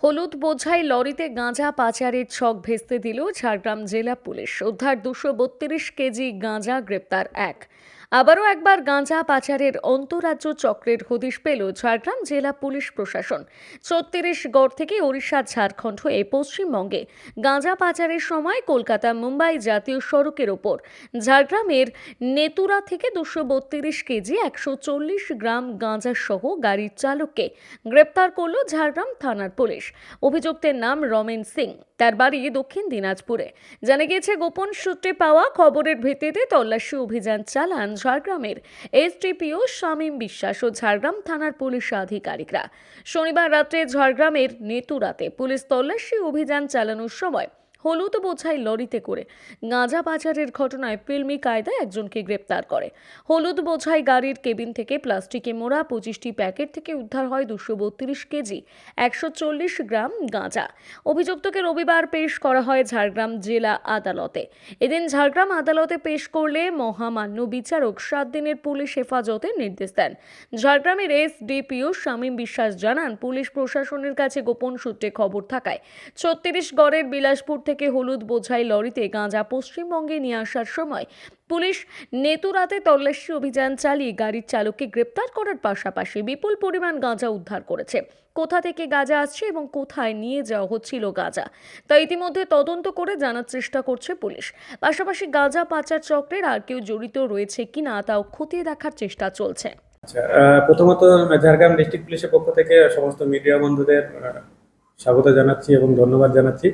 হলুদ বোঝাই লরিতে গাঁজা পাচারের ছক ভেস্তে দিল ঝাড়গ্রাম জেলা পুলিশ। উদ্ধার 232 কেজি গাঁজা, গ্রেপ্তার এক। আবারও একবার গাঁজা পাচারের অন্তরাজ্য চক্রের হদিশ পেল ঝাড়গ্রাম জেলা পুলিশ প্রশাসন। ছত্তিশগড় থেকে ওড়িশা, ঝাড়খণ্ড হয়ে পশ্চিমবঙ্গে গাঁজা পাচারের সময় কলকাতা মুম্বাই জাতীয় সড়কের ওপর ঝাড়গ্রামের নেতুরা থেকে 232 কেজি 140 গ্রাম গাঁজা সহ গাড়ির চালককে গ্রেপ্তার করল ঝাড়গ্রাম থানার পুলিশ। অভিযুক্তের নাম রমেন সিং, তার বাড়ি দক্ষিণ দিনাজপুরে। জানা গিয়েছে, গোপন সূত্রে পাওয়া খবরের ভিত্তিতে তল্লাশি অভিযান চালান ঝাড়গ্রামের এসডিপিও শামীম বিশ্বাস ও ঝাড়গ্রাম থানার পুলিশ আধিকারিকরা। শনিবার রাত্রে ঝাড়গ্রামের নেতুরাতে পুলিশ তল্লাশি অভিযান চালানোর সময় হলুদ বোঝাই লরিতে করে গাঁজা পাচারের ঘটনায় ফিল্মি কায়দায় একজনকে গ্রেপ্তার করে। হলুদ বোঝাই গাড়ির কেবিন থেকে প্লাস্টিকে মোড়া 25টি প্যাকেট থেকে উদ্ধার হয় 232 কেজি 140 গ্রাম গাঁজা। অভিযুক্তকে রবিবার পেশ করা হয় ঝাড়গ্রাম জেলা আদালতে। এদিন ঝাড়গ্রাম আদালতে পেশ করলে মহামান্য বিচারক 7 দিনের পুলিশ হেফাজতের নির্দেশ দেন। ঝাড়গ্রামের এসডিপিও শামীম বিশ্বাস জানান, পুলিশ প্রশাসনের কাছে গোপন সূত্রে খবর থাকায় ছত্তিশগড়ের বিলাসপুর থেকে হলুদ বোঝাই লরিতে গাঁজা পশ্চিমবঙ্গে নিয়ে আসার সময় পুলিশ নেতুরাতে তল্লাশি অভিযান চালিয়ে গাড়ির চালককে গ্রেপ্তার করার পাশাপাশি বিপুল পরিমাণ গাঁজা উদ্ধার করেছে। কোথা থেকে গাঁজা আসছে এবং কোথায় নিয়ে যাওয়া হচ্ছিল গাঁজা, তা ইতিমধ্যে তদন্ত করে জানার চেষ্টা করছে পুলিশ। পাশাপাশি গাঁজা পাচার চক্রের আর কেউ জড়িত রয়েছে কিনা তাও খতিয়ে দেখার চেষ্টা চলছে। আচ্ছা, প্রথমত ঝাড়গ্রাম ডিস্ট্রিক্ট পুলিশের পক্ষ থেকে সমস্ত মিডিয়া বন্ধুদের স্বাগত জানাচ্ছি এবং ধন্যবাদ জানাচ্ছি।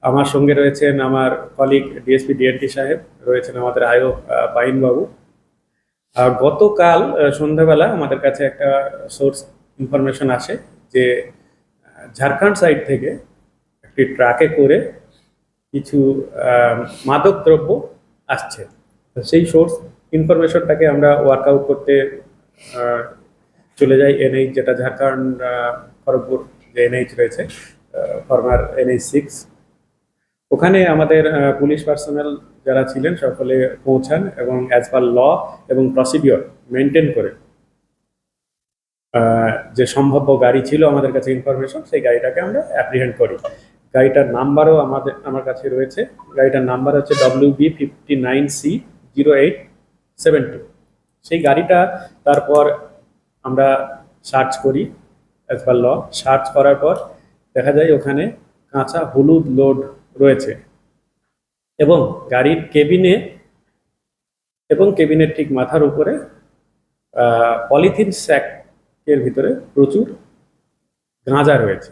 আমার সঙ্গে রয়েছেন আমার কলিগ ডিএসপি ডিএনটি সাহেব, রয়েছেন আমাদের আয়ো পাইন বাবু। গতকাল সন্ধ্যাবেলা আমাদের কাছে একটা সোর্স ইনফরমেশন আসে যে ঝাড়খণ্ড সাইড থেকে একটি ট্রাকে করে কিছু মাদক দ্রব্য আসছে। তো সেই সোর্স ইনফরমেশনটাকে আমরা ওয়ার্কআউট করতে চলে যাই এনএইচ, যেটা ঝাড়খণ্ড খড়গপুর যে এনএইচ রয়েছে, ফরমার NH6। ওখানে আমাদের পুলিশ পার্সোনাল যারা ছিলেন সকলে পৌঁছান এবং অ্যাজ পার ল এবং প্রসিডিওর মেনটেন করে যে সম্ভাব্য গাড়ি ছিল আমাদের কাছে ইনফরমেশন, সেই গাড়িটাকে আমরা অ্যাপ্রিহেন্ড করি। গাড়িটার নাম্বারও আমার কাছে রয়েছে। গাড়িটার নাম্বার হচ্ছে WB59C0872। সেই গাড়িটা তারপর আমরা সার্চ করি অ্যাজ পার ল। সার্চ করার পর দেখা যায় ওখানে কাঁচা হলুদ লোড রয়েছে এবং গাড়ির কেবিনের ঠিক মাথার উপরে পলিথিন স্যাকের ভিতরে প্রচুর গাঁজা রয়েছে।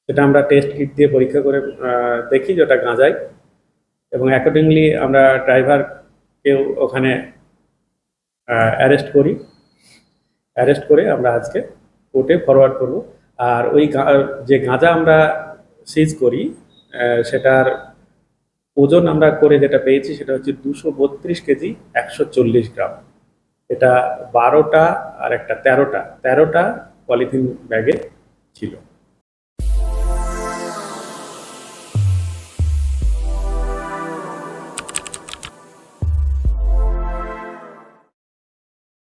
সেটা আমরা টেস্ট কিট দিয়ে পরীক্ষা করে দেখি যে ওটা গাঁজাই, এবং অ্যাকর্ডিংলি আমরা ড্রাইভারকেও ওখানে অ্যারেস্ট করে আমরা আজকে কোর্টে ফরওয়ার্ড করব। আর ওই যে গাঁজা আমরা সিজ করি সেটার ওজন আমরা করে যেটা পেয়েছি সেটা হচ্ছে 232 কেজি 140 গ্রাম। এটা 12টা আর একটা 13টা পলিথিন ব্যাগে ছিল।